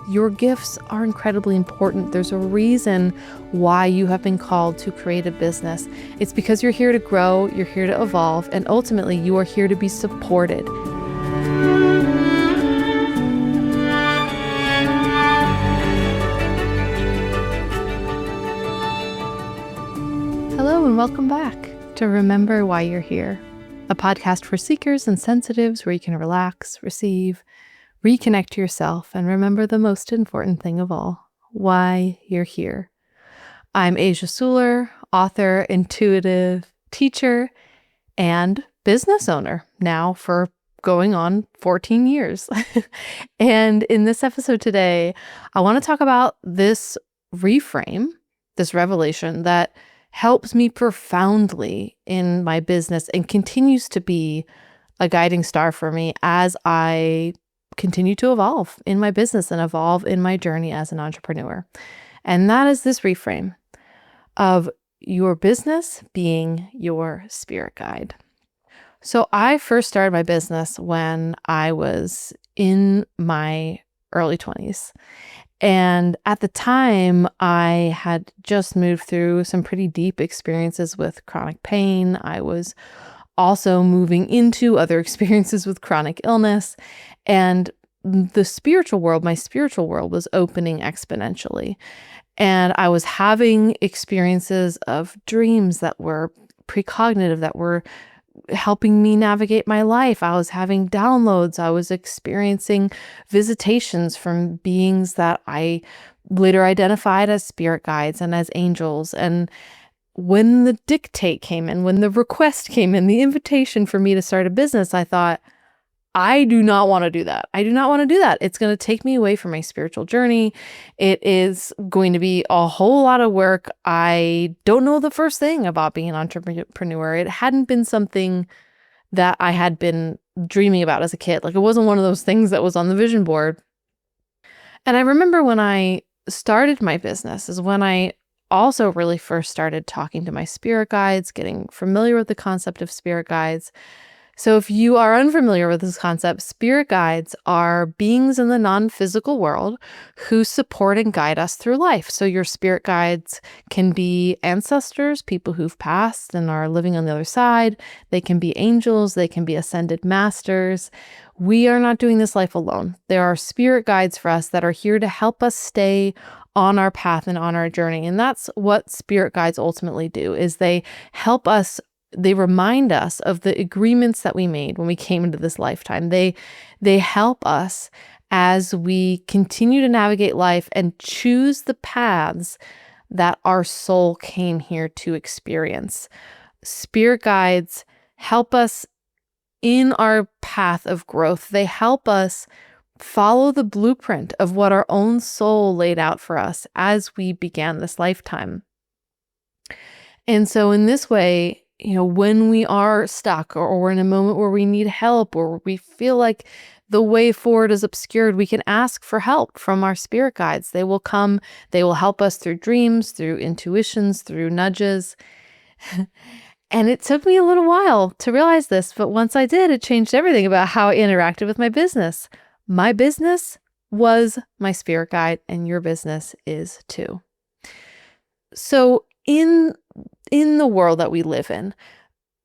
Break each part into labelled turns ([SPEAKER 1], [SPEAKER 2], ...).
[SPEAKER 1] Your gifts are incredibly important. There's a reason why you have been called to create a business. It's because you're here to grow, you're here to evolve, and ultimately you are here to be supported. Hello and welcome back to Remember Why You're Here, a podcast for seekers and sensitives where you can relax, receive, reconnect to yourself, and remember the most important thing of all, why you're here. I'm Asia Suler, author, intuitive, teacher, and business owner now for going on 14 years. And in this episode today, I want to talk about this reframe, this revelation that helps me profoundly in my business and continues to be a guiding star for me as I continue to evolve in my business and evolve in my journey as an entrepreneur. And that is this reframe of your business being your spirit guide. So I first started my business when I was in my early 20s. And at the time, I had just moved through some pretty deep experiences with chronic pain. I was also moving into other experiences with chronic illness. And the spiritual world, my spiritual world, was opening exponentially. And I was having experiences of dreams that were precognitive, that were helping me navigate my life. I was having downloads. I was experiencing visitations from beings that I later identified as spirit guides and as angels. And when the dictate came in, when the request came in, the invitation for me to start a business, I thought, I do not want to do that. I do not want to do that. It's going to take me away from my spiritual journey. It is going to be a whole lot of work. I don't know the first thing about being an entrepreneur. It hadn't been something that I had been dreaming about as a kid. Like, it wasn't one of those things that was on the vision board. And I remember when I started my business is when I also really first started talking to my spirit guides, getting familiar with the concept of spirit guides. So if you are unfamiliar with this concept, spirit guides are beings in the non-physical world who support and guide us through life. So your spirit guides can be ancestors, people who've passed and are living on the other side. They can be angels. They can be ascended masters. We are not doing this life alone. There are spirit guides for us that are here to help us stay on our path and on our journey. And that's what spirit guides ultimately do, is they help us. They remind us of the agreements that we made when we came into this lifetime. They help us as we continue to navigate life and choose the paths that our soul came here to experience. Spirit guides help us in our path of growth. They help us follow the blueprint of what our own soul laid out for us as we began this lifetime. And so in this way, when we are stuck or we're in a moment where we need help or we feel like the way forward is obscured, we can ask for help from our spirit guides. They will come, they will help us through dreams, through intuitions, through nudges. And it took me a little while to realize this, but once I did, it changed everything about how I interacted with my business. My business was my spirit guide, and your business is too. So in the world that we live in,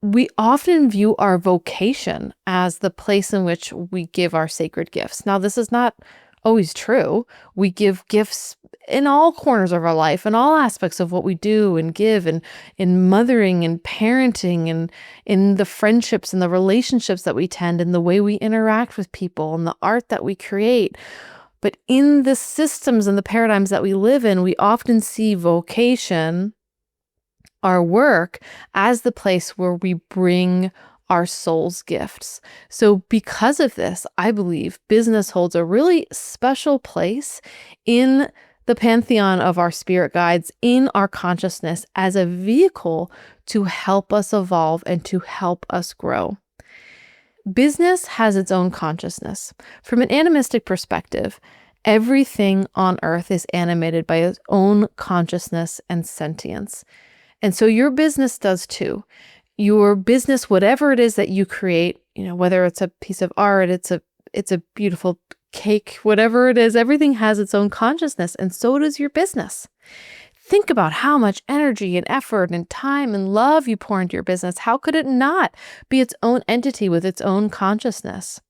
[SPEAKER 1] we often view our vocation as the place in which we give our sacred gifts. Now, this is not always true. We give gifts in all corners of our life, in all aspects of what we do and give, and in mothering and parenting, and in the friendships and the relationships that we tend, and the way we interact with people, and the art that we create. But in the systems and the paradigms that we live in, we often see vocation, our work, as the place where we bring our soul's gifts. So because of this, I believe business holds a really special place in the pantheon of our spirit guides, in our consciousness, as a vehicle to help us evolve and to help us grow. Business has its own consciousness. From an animistic perspective, everything on earth is animated by its own consciousness and sentience. And so your business does too. Your business, whatever it is that you create, whether it's a piece of art, it's a beautiful cake, whatever it is, everything has its own consciousness, and so does your business. Think about how much energy and effort and time and love you pour into your business. How could it not be its own entity with its own consciousness?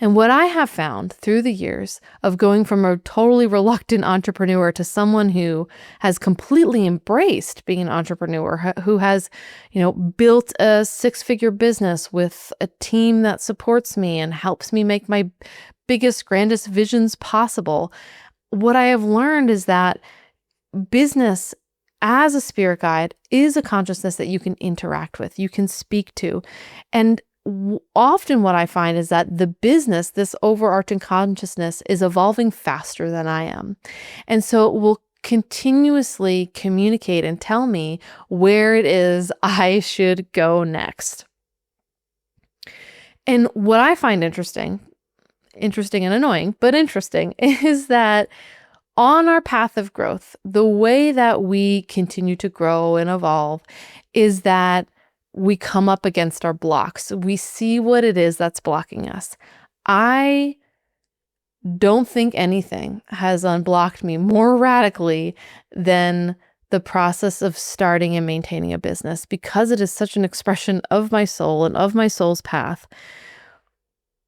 [SPEAKER 1] And what I have found through the years of going from a totally reluctant entrepreneur to someone who has completely embraced being an entrepreneur, who has, built a six-figure business with a team that supports me and helps me make my biggest, grandest visions possible. What I have learned is that business as a spirit guide is a consciousness that you can interact with, you can speak to. And often what I find is that the business, this overarching consciousness, is evolving faster than I am. And so it will continuously communicate and tell me where it is I should go next. And what I find interesting and annoying, but interesting, is that on our path of growth, the way that we continue to grow and evolve is that we come up against our blocks. We see what it is that's blocking us. I don't think anything has unblocked me more radically than the process of starting and maintaining a business, because it is such an expression of my soul and of my soul's path.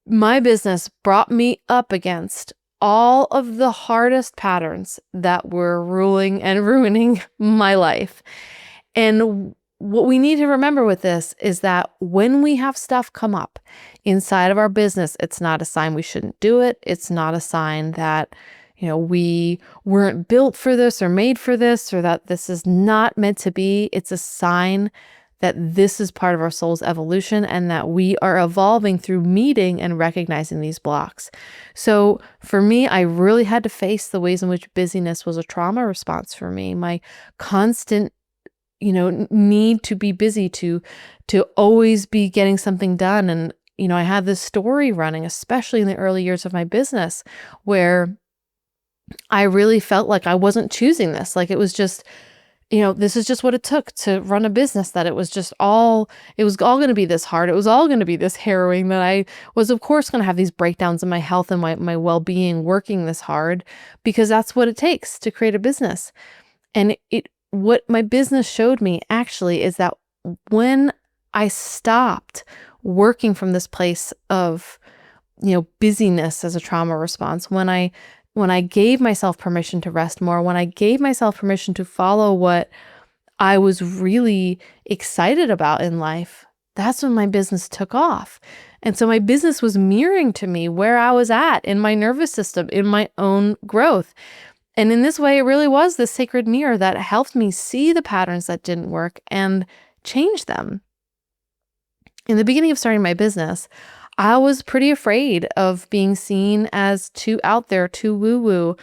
[SPEAKER 1] My business brought me up against all of the hardest patterns that were ruling and ruining my life. And what we need to remember with this is that when we have stuff come up inside of our business, it's not a sign we shouldn't do it. It's not a sign that, we weren't built for this or made for this, or that this is not meant to be. It's a sign that this is part of our soul's evolution and that we are evolving through meeting and recognizing these blocks. So for me, I really had to face the ways in which busyness was a trauma response for me. My constant need to be busy, to always be getting something done. And, I had this story running, especially in the early years of my business, where I really felt like I wasn't choosing this. Like it was just, this is just what it took to run a business, that it was all going to be this hard. It was all going to be this harrowing, that I was, of course, going to have these breakdowns in my health and my well-being working this hard, because that's what it takes to create a business. And what my business showed me actually is that when I stopped working from this place of, busyness as a trauma response, when I gave myself permission to rest more, when I gave myself permission to follow what I was really excited about in life, that's when my business took off. And so my business was mirroring to me where I was at in my nervous system, in my own growth. And in this way, it really was this sacred mirror that helped me see the patterns that didn't work and change them. In the beginning of starting my business, I was pretty afraid of being seen as too out there, too woo-woo.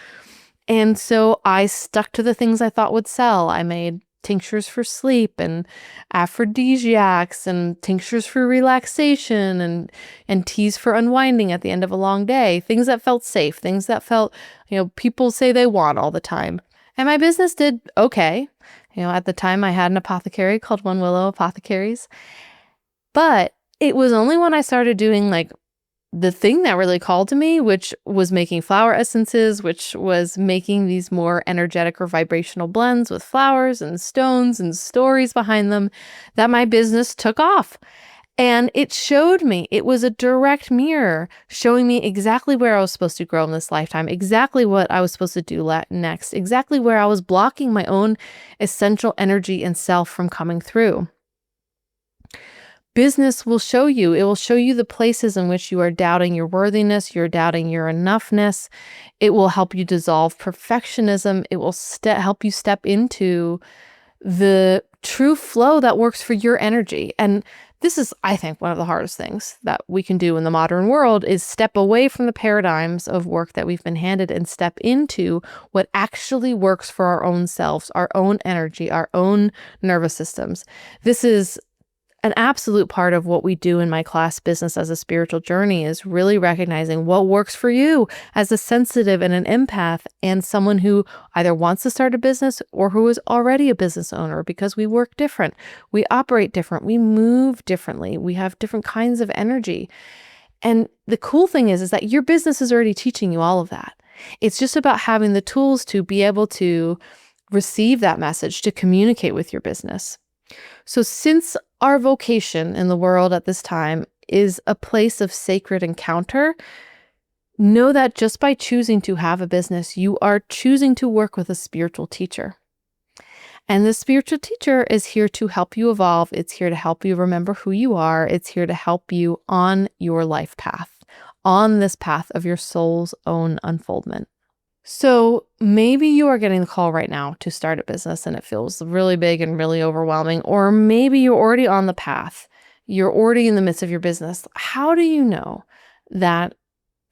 [SPEAKER 1] And so I stuck to the things I thought would sell. I made tinctures for sleep and aphrodisiacs and tinctures for relaxation and teas for unwinding at the end of a long day. Things that felt safe, things that felt, people say they want all the time. And my business did okay. At the time I had an apothecary called One Willow Apothecaries. But it was only when I started doing the thing that really called to me, which was making flower essences, which was making these more energetic or vibrational blends with flowers and stones and stories behind them, that my business took off. And it showed me, it was a direct mirror showing me exactly where I was supposed to grow in this lifetime, exactly what I was supposed to do next, exactly where I was blocking my own essential energy and self from coming through. Business will show you. It will show you the places in which you are doubting your worthiness, you're doubting your enoughness. It will help you dissolve perfectionism. It will help you step into the true flow that works for your energy. And this is, I think, one of the hardest things that we can do in the modern world is step away from the paradigms of work that we've been handed and step into what actually works for our own selves, our own energy, our own nervous systems. This is an absolute part of what we do in my class, Business as a Spiritual Journey, is really recognizing what works for you as a sensitive and an empath and someone who either wants to start a business or who is already a business owner, because we work different, we operate different, we move differently, we have different kinds of energy. And the cool thing is that your business is already teaching you all of that. It's just about having the tools to be able to receive that message, to communicate with your business. So since our vocation in the world at this time is a place of sacred encounter, know that just by choosing to have a business, you are choosing to work with a spiritual teacher. And the spiritual teacher is here to help you evolve. It's here to help you remember who you are. It's here to help you on your life path, on this path of your soul's own unfoldment. So maybe you are getting the call right now to start a business and it feels really big and really overwhelming, or maybe you're already on the path. You're already in the midst of your business. How do you know that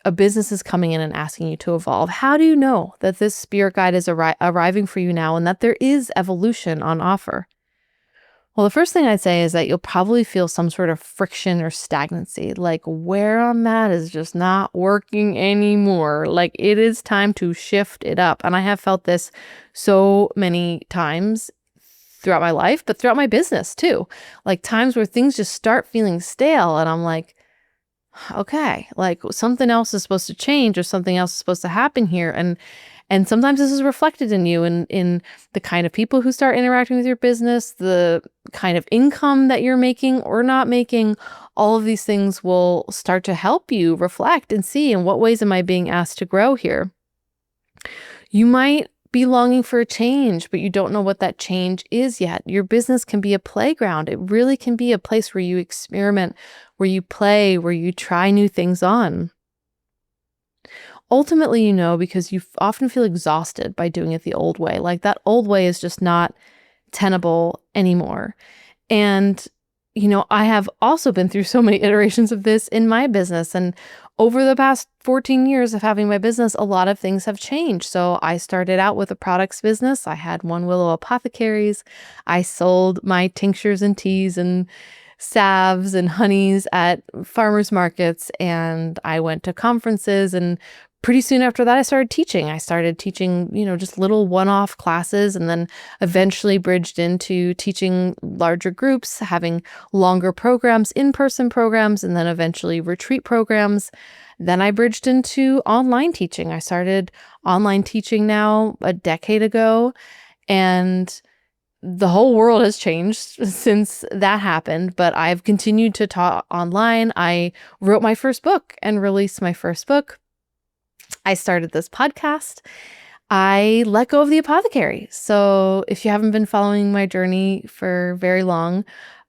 [SPEAKER 1] a business is coming in and asking you to evolve? How do you know that this spirit guide is arriving for you now and that there is evolution on offer? Well, the first thing I'd say is that you'll probably feel some sort of friction or stagnancy, like where I'm at is just not working anymore. Like it is time to shift it up. And I have felt this so many times throughout my life, but throughout my business too. Like times where things just start feeling stale and I'm like, okay, like something else is supposed to change or something else is supposed to happen here. And sometimes this is reflected in you and in the kind of people who start interacting with your business, the kind of income that you're making or not making. All of these things will start to help you reflect and see in what ways am I being asked to grow here. You might be longing for a change, but you don't know what that change is yet. Your business can be a playground. It really can be a place where you experiment, where you play, where you try new things on. Ultimately, you know, because you often feel exhausted by doing it the old way. Like that old way is just not tenable anymore. And, you know, I have also been through so many iterations of this in my business. And over the past 14 years of having my business, a lot of things have changed. So I started out with a products business. I had One Willow Apothecaries. I sold my tinctures and teas and salves and honeys at farmers markets. And I went to conferences, and pretty soon after that, I started teaching. I started teaching, you know, just little one-off classes, and then eventually bridged into teaching larger groups, having longer programs, in-person programs, and then eventually retreat programs. Then I bridged into online teaching. I started online teaching now a decade ago, and the whole world has changed since that happened, but I've continued to taught online. I wrote my first book and released my first book. I started this podcast. I let go of the apothecary. So if you haven't been following my journey for very long,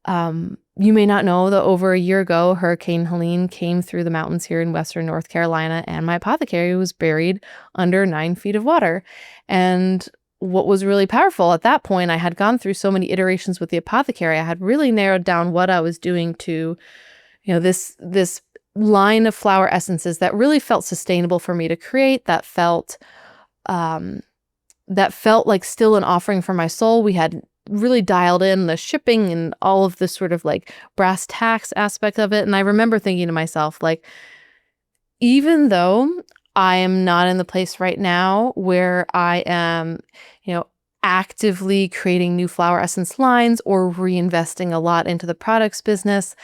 [SPEAKER 1] you may not know that over a year ago, Hurricane Helene came through the mountains here in Western North Carolina, and my apothecary was buried under 9 feet of water. And what was really powerful at that point, I had gone through so many iterations with the apothecary. I had really narrowed down what I was doing to, you know, this line of flower essences that really felt sustainable for me to create, that felt like still an offering for my soul. We had really dialed in the shipping and all of this sort of like brass tacks aspect of it. And I remember thinking to myself, like, even though I am not in the place right now where I am, you know, actively creating new flower essence lines or reinvesting a lot into the products business,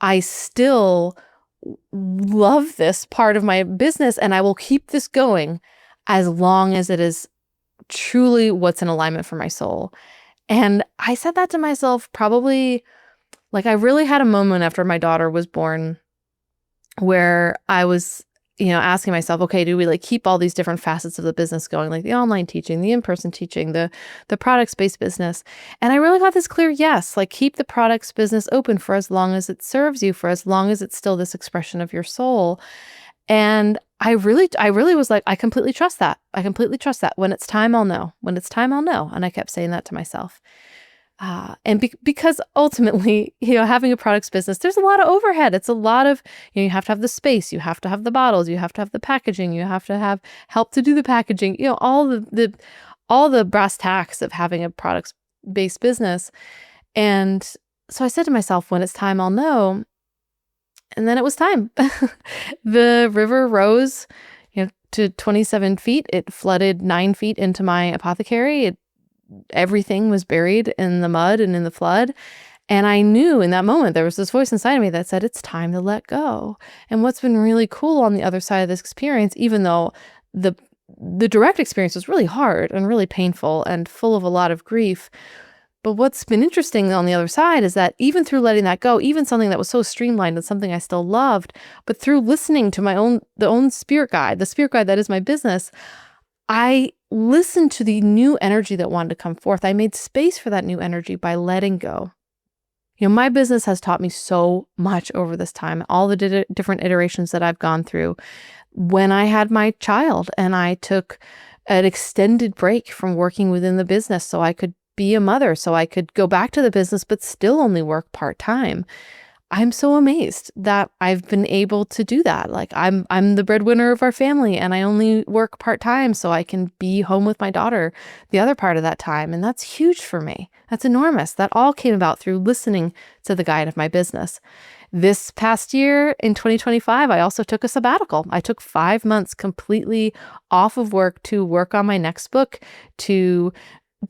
[SPEAKER 1] I still love this part of my business, and I will keep this going as long as it is truly what's in alignment for my soul. And I said that to myself probably, like, I really had a moment after my daughter was born where I was, you know, asking myself, okay, do we like keep all these different facets of the business going, like the online teaching, the in-person teaching, the products-based business? And I really got this clear yes, like keep the products business open for as long as it serves you, for as long as it's still this expression of your soul. And I really was like, I completely trust that. I completely trust that. When it's time, I'll know. When it's time, I'll know. And I kept saying that to myself. Because ultimately, you know, having a products business, there's a lot of overhead. It's a lot of, you know, you have to have the space, you have to have the bottles, you have to have the packaging, you have to have help to do the packaging, you know, all the brass tacks of having a products based business. And so I said to myself, when it's time, I'll know. And then it was time. The river rose, you know, to 27 feet. It flooded 9 feet into my apothecary. Everything was buried in the mud and in the flood. And I knew in that moment, there was this voice inside of me that said, it's time to let go. And what's been really cool on the other side of this experience, even though the direct experience was really hard and really painful and full of a lot of grief, but what's been interesting on the other side is that even through letting that go, even something that was so streamlined and something I still loved, but through listening to the own spirit guide, the spirit guide that is my business, I listened to the new energy that wanted to come forth. I made space for that new energy by letting go. My business has taught me so much over this time, all the different iterations that I've gone through. When I had my child and I took an extended break from working within the business so I could be a mother, so I could go back to the business, but still only work part-time. I'm so amazed that I've been able to do that. Like I'm the breadwinner of our family and I only work part-time so I can be home with my daughter the other part of that time. And that's huge for me. That's enormous. That all came about through listening to the guide of my business. This past year in 2025, I also took a sabbatical. I took 5 months completely off of work to work on my next book, to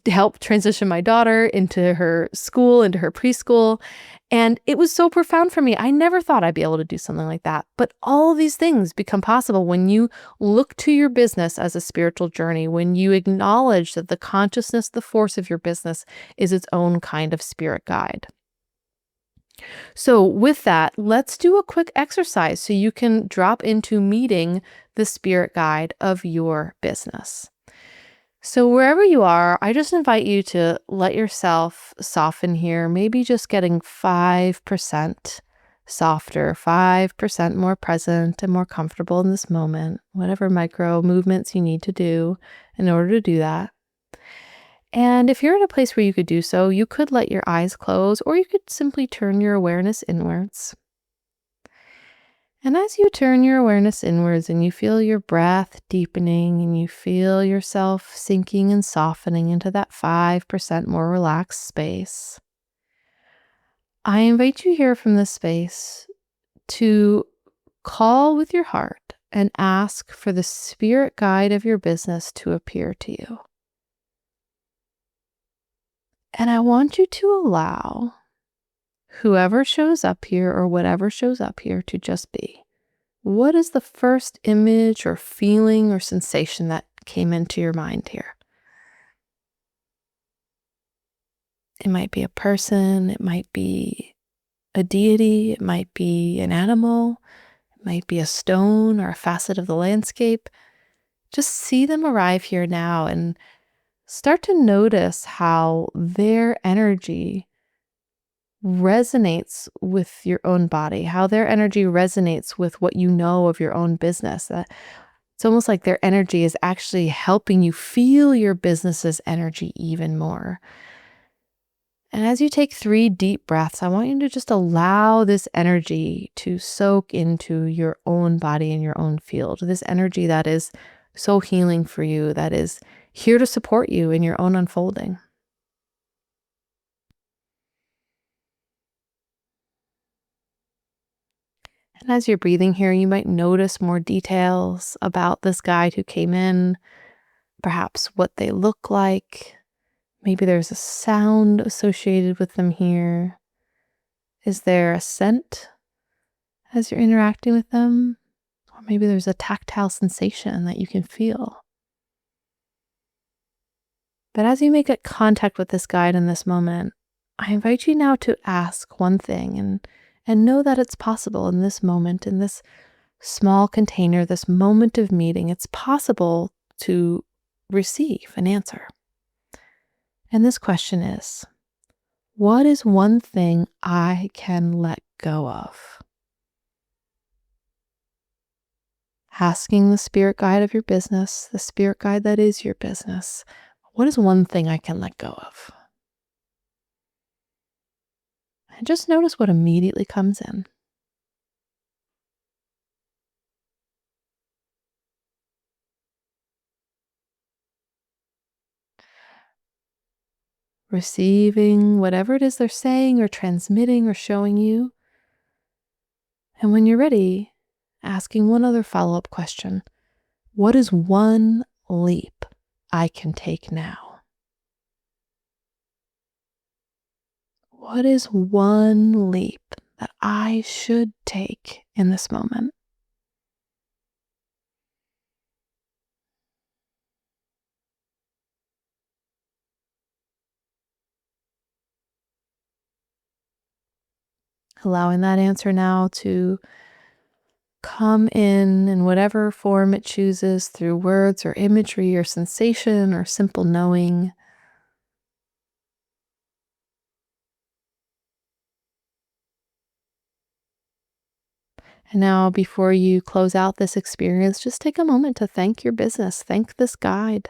[SPEAKER 1] help transition my daughter into her school, into her preschool. And it was so profound for me. I never thought I'd be able to do something like that. But all of these things become possible when you look to your business as a spiritual journey, when you acknowledge that the consciousness, the force of your business is its own kind of spirit guide. So with that, let's do a quick exercise so you can drop into meeting the spirit guide of your business. So wherever you are, I just invite you to let yourself soften here, maybe just getting 5% softer, 5% more present and more comfortable in this moment, whatever micro movements you need to do in order to do that. And if you're in a place where you could do so, you could let your eyes close, or you could simply turn your awareness inwards. And as you turn your awareness inwards and you feel your breath deepening and you feel yourself sinking and softening into that 5% more relaxed space, I invite you here from this space to call with your heart and ask for the spirit guide of your business to appear to you. And I want you to allow whoever shows up here or whatever shows up here to just be. What is the first image or feeling or sensation that came into your mind here? It might be a person, it might be a deity, it might be an animal, it might be a stone or a facet of the landscape. Just see them arrive here now and start to notice how their energy resonates with your own body, how their energy resonates with what you know of your own business. It's almost like their energy is actually helping you feel your business's energy even more. And as you take 3 deep breaths, I want you to just allow this energy to soak into your own body and your own field. This energy that is so healing for you, that is here to support you in your own unfolding. And as you're breathing here, you might notice more details about this guide who came in, perhaps what they look like. Maybe there's a sound associated with them here. Is there a scent as you're interacting with them? Or maybe there's a tactile sensation that you can feel. But as you make contact with this guide in this moment, I invite you now to ask one thing and know that it's possible in this moment, in this small container, this moment of meeting, it's possible to receive an answer. And this question is, what is one thing I can let go of? Asking the spirit guide of your business, the spirit guide that is your business, what is one thing I can let go of? And just notice what immediately comes in. Receiving whatever it is they're saying or transmitting or showing you. And when you're ready, asking one other follow-up question. What is one leap I can take now? What is one leap that I should take in this moment? Allowing that answer now to come in whatever form it chooses, through words or imagery or sensation or simple knowing. And now, before you close out this experience, just take a moment to thank your business. Thank this guide.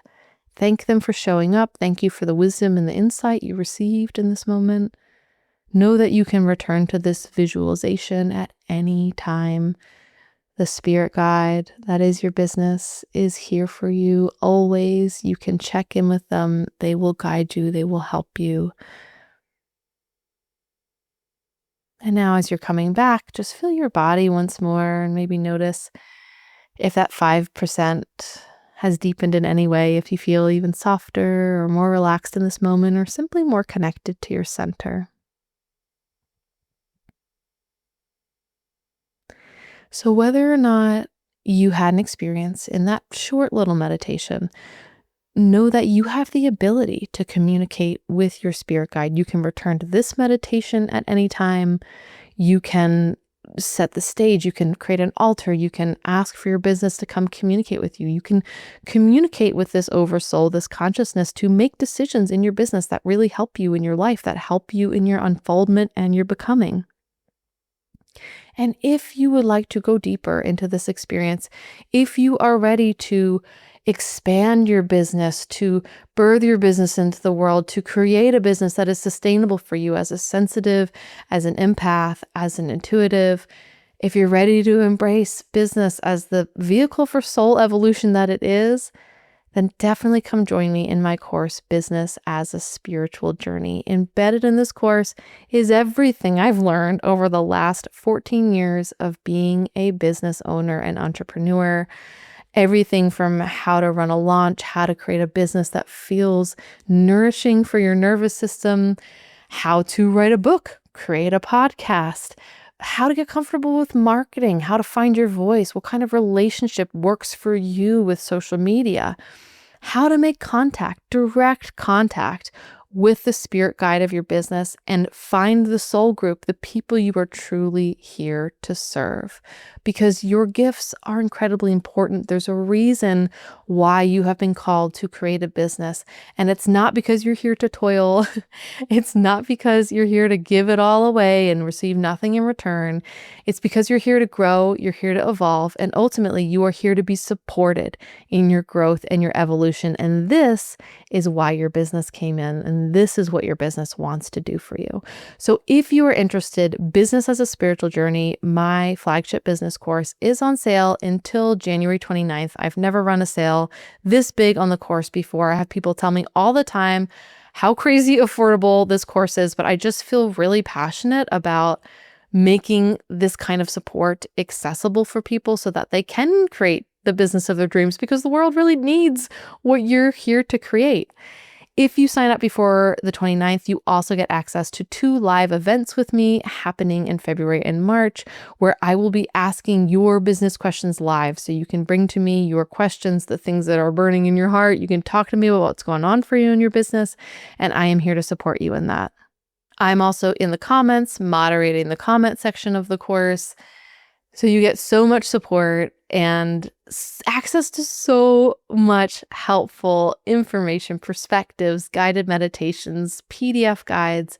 [SPEAKER 1] Thank them for showing up. Thank you for the wisdom and the insight you received in this moment. Know that you can return to this visualization at any time. The spirit guide, that is your business, is here for you always. You can check in with them. They will guide you. They will help you. And now, as you're coming back, just feel your body once more and maybe notice if that 5% has deepened in any way, if you feel even softer or more relaxed in this moment, or simply more connected to your center. So, whether or not you had an experience in that short little meditation, know that you have the ability to communicate with your spirit guide. You can return to this meditation at any time. You can set the stage. You can create an altar. You can ask for your business to come communicate with you. You can communicate with this oversoul, this consciousness, to make decisions in your business that really help you in your life, that help you in your unfoldment and your becoming. And if you would like to go deeper into this experience, if you are ready to expand your business, to birth your business into the world, to create a business that is sustainable for you as a sensitive, as an empath, as an intuitive, if you're ready to embrace business as the vehicle for soul evolution that it is, then definitely come join me in my course, Business as a Spiritual Journey. Embedded in this course is everything I've learned over the last 14 years of being a business owner and entrepreneur. Everything from how to run a launch, how to create a business that feels nourishing for your nervous system, how to write a book, create a podcast, how to get comfortable with marketing, how to find your voice, what kind of relationship works for you with social media, how to make contact, direct contact with the spirit guide of your business and find the soul group, the people you are truly here to serve. Because your gifts are incredibly important. There's a reason why you have been called to create a business. And it's not because you're here to toil. It's not because you're here to give it all away and receive nothing in return. It's because you're here to grow, you're here to evolve, and ultimately you are here to be supported in your growth and your evolution. And this is why your business came in, and this is what your business wants to do for you. So if you are interested, Business as a Spiritual Journey, my flagship business course, is on sale until January 29th. I've never run a sale this big on the course before. I have people tell me all the time how crazy affordable this course is, but I just feel really passionate about making this kind of support accessible for people so that they can create the business of their dreams, because the world really needs what you're here to create. If you sign up before the 29th, you also get access to 2 live events with me happening in February and March, where I will be asking your business questions live. So you can bring to me your questions, the things that are burning in your heart. You can talk to me about what's going on for you in your business, and I am here to support you in that. I'm also in the comments, moderating the comment section of the course. So you get so much support and access to so much helpful information, perspectives, guided meditations, PDF guides,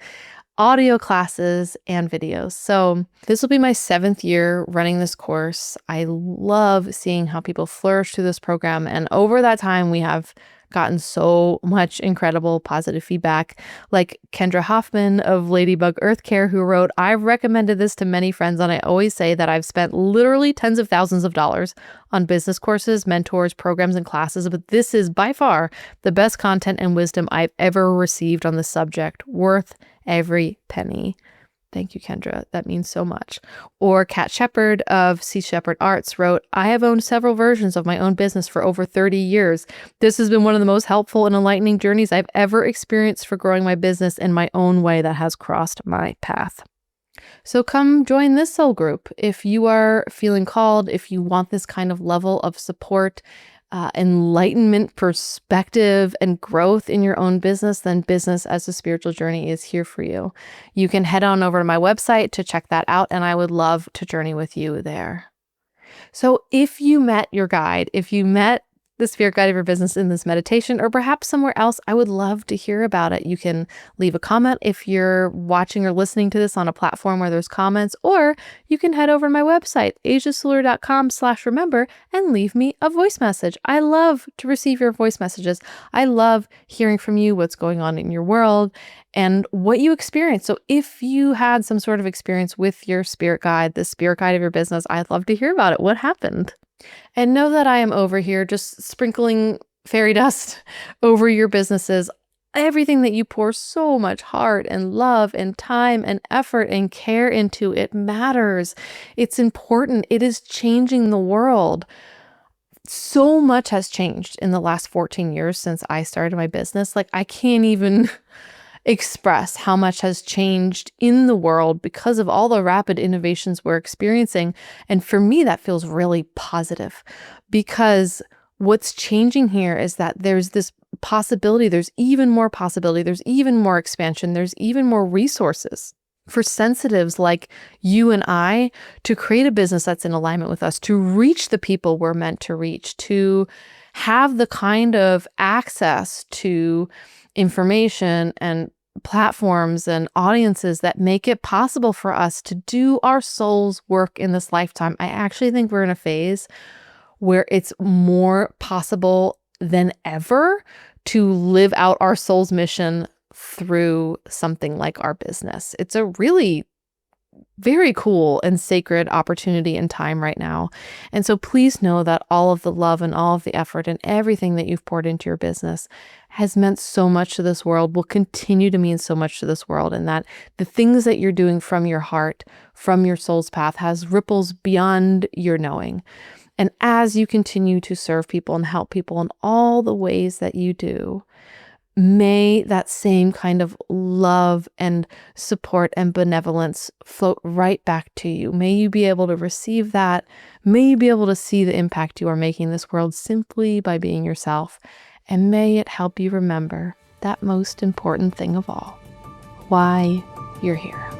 [SPEAKER 1] audio classes, and videos. So this will be my 7th year running this course. I love seeing how people flourish through this program. And over that time, we have gotten so much incredible positive feedback, like Kendra Hoffman of Ladybug Earth Care, who wrote, "I've recommended this to many friends, and I always say that I've spent literally tens of thousands of dollars on business courses, mentors, programs, and classes, but this is by far the best content and wisdom I've ever received on the subject, worth every penny." Thank you, Kendra. That means so much. Or Kat Shepard of Sea Shepherd Arts wrote, I have owned several versions of my own business for over 30 years. This has been one of the most helpful and enlightening journeys I've ever experienced for growing my business in my own way that has crossed my path. So come join this soul group. If you are feeling called, if you want this kind of level of support, enlightenment, perspective, and growth in your own business, then Business as a Spiritual Journey is here for you. You can head on over to my website to check that out, and I would love to journey with you there. So if you met your guide, if you met the spirit guide of your business in this meditation, or perhaps somewhere else, I would love to hear about it. You can leave a comment if you're watching or listening to this on a platform where there's comments, or you can head over to my website, asiasular.com/remember, and leave me a voice message. I love to receive your voice messages. I love hearing from you, what's going on in your world and what you experience. So if you had some sort of experience with your spirit guide, the spirit guide of your business, I'd love to hear about it. What happened? And know that I am over here just sprinkling fairy dust over your businesses. Everything that you pour so much heart and love and time and effort and care into, it matters. It's important. It is changing the world. So much has changed in the last 14 years since I started my business. Like, I can't even express how much has changed in the world because of all the rapid innovations we're experiencing. And for me, that feels really positive, because what's changing here is that there's this possibility, there's even more possibility, there's even more expansion, there's even more resources for sensitives like you and I to create a business that's in alignment with us, to reach the people we're meant to reach, to have the kind of access to information and platforms and audiences that make it possible for us to do our soul's work in this lifetime. I actually think we're in a phase where it's more possible than ever to live out our soul's mission through something like our business. It's a really very cool and sacred opportunity and time right now. And so please know that all of the love and all of the effort and everything that you've poured into your business has meant so much to this world, will continue to mean so much to this world, and that the things that you're doing from your heart, from your soul's path, has ripples beyond your knowing. And as you continue to serve people and help people in all the ways that you do, may that same kind of love and support and benevolence float right back to you. May you be able to receive that. May you be able to see the impact you are making in this world simply by being yourself. And may it help you remember that most important thing of all, why you're here.